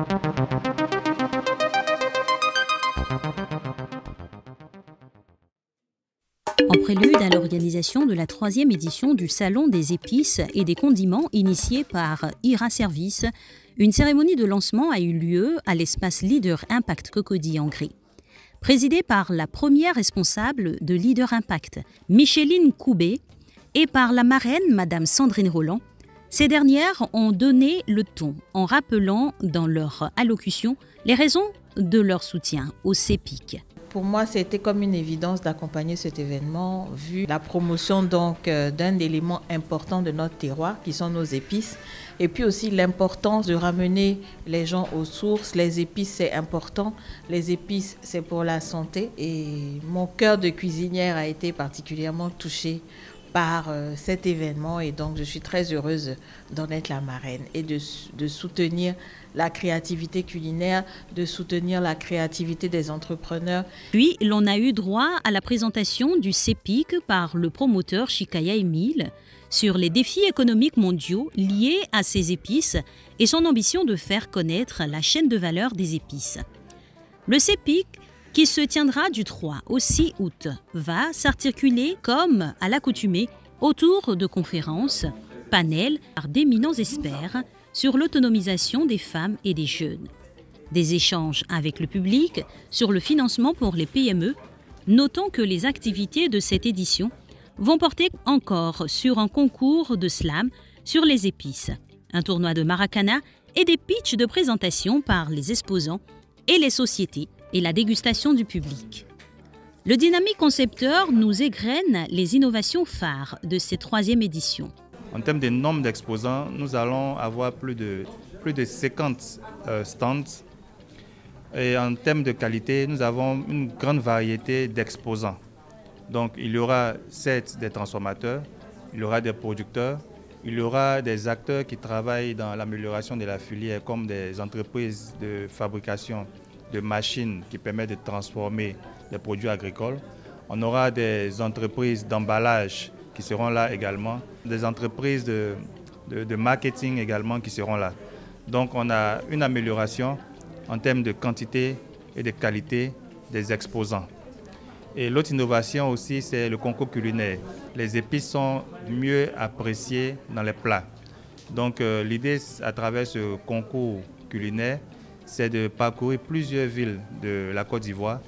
En prélude à l'organisation de la 3e édition du Salon des épices et des condiments initié par IRA Service, une cérémonie de lancement a eu lieu à l'espace Leader Impact Cocody en Gris. Présidée par la première responsable de Leader Impact, Micheline Coubet, et par la marraine, Madame Sandrine Roland, ces dernières ont donné le ton en rappelant dans leur allocution les raisons de leur soutien au CEPIC. Pour moi, c'était comme une évidence d'accompagner cet événement, vu la promotion d'un élément important de notre terroir, qui sont nos épices, et puis aussi l'importance de ramener les gens aux sources. Les épices, c'est important. Les épices, c'est pour la santé. Et mon cœur de cuisinière a été particulièrement touché par cet événement, et donc je suis très heureuse d'en être la marraine et de soutenir la créativité culinaire, de soutenir la créativité des entrepreneurs. Puis, l'on a eu droit à la présentation du CEPIC par le promoteur Chikaya Emile sur les défis économiques mondiaux liés à ces épices et son ambition de faire connaître la chaîne de valeur des épices. Le CEPIC, qui se tiendra du 3 au 6 août, va s'articuler comme à l'accoutumée autour de conférences, panels par d'éminents experts sur l'autonomisation des femmes et des jeunes. Des échanges avec le public sur le financement pour les PME, notant que les activités de cette édition vont porter encore sur un concours de slam sur les épices, un tournoi de maracana et des pitchs de présentation par les exposants et les sociétés et la dégustation du public. Le dynamique concepteur nous égrène les innovations phares de cette 3e édition. En termes de nombre d'exposants, nous allons avoir plus de 50 stands. Et en termes de qualité, nous avons une grande variété d'exposants. Donc il y aura certes des transformateurs, il y aura des producteurs, il y aura des acteurs qui travaillent dans l'amélioration de la filière, comme des entreprises de fabrication de machines qui permettent de transformer des produits agricoles. On aura des entreprises d'emballage qui seront là également, des entreprises de marketing également qui seront là. Donc on a une amélioration en termes de quantité et de qualité des exposants. Et l'autre innovation aussi, c'est le concours culinaire. Les épices sont mieux appréciées dans les plats. Donc l'idée à travers ce concours culinaire, c'est de parcourir plusieurs villes de la Côte d'Ivoire.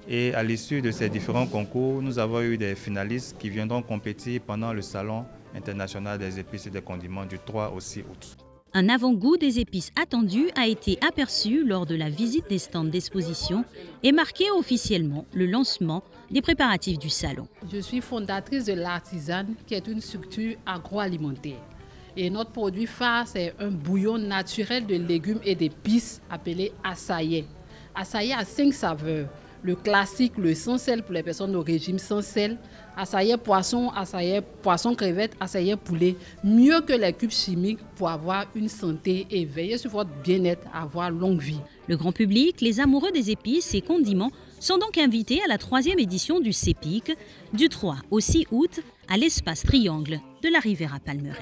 Et à l'issue de ces différents concours, nous avons eu des finalistes qui viendront compétir pendant le Salon international des épices et des condiments du 3 au 6 août. Un avant-goût des épices attendues a été aperçu lors de la visite des stands d'exposition et marqué officiellement le lancement des préparatifs du salon. Je suis fondatrice de l'Artisane, qui est une structure agroalimentaire. Et notre produit phare, c'est un bouillon naturel de légumes et d'épices appelé assaillé. Assaillé a 5 saveurs. Le classique, le sans sel pour les personnes au régime sans sel, assaillé poisson crevette, assaillé poulet, mieux que les cubes chimiques pour avoir une santé et veiller sur votre bien-être, avoir longue vie. Le grand public, les amoureux des épices et condiments sont donc invités à la 3e édition du CEPIC du 3 au 6 août à l'espace Triangle de la Riviera Palmeraie.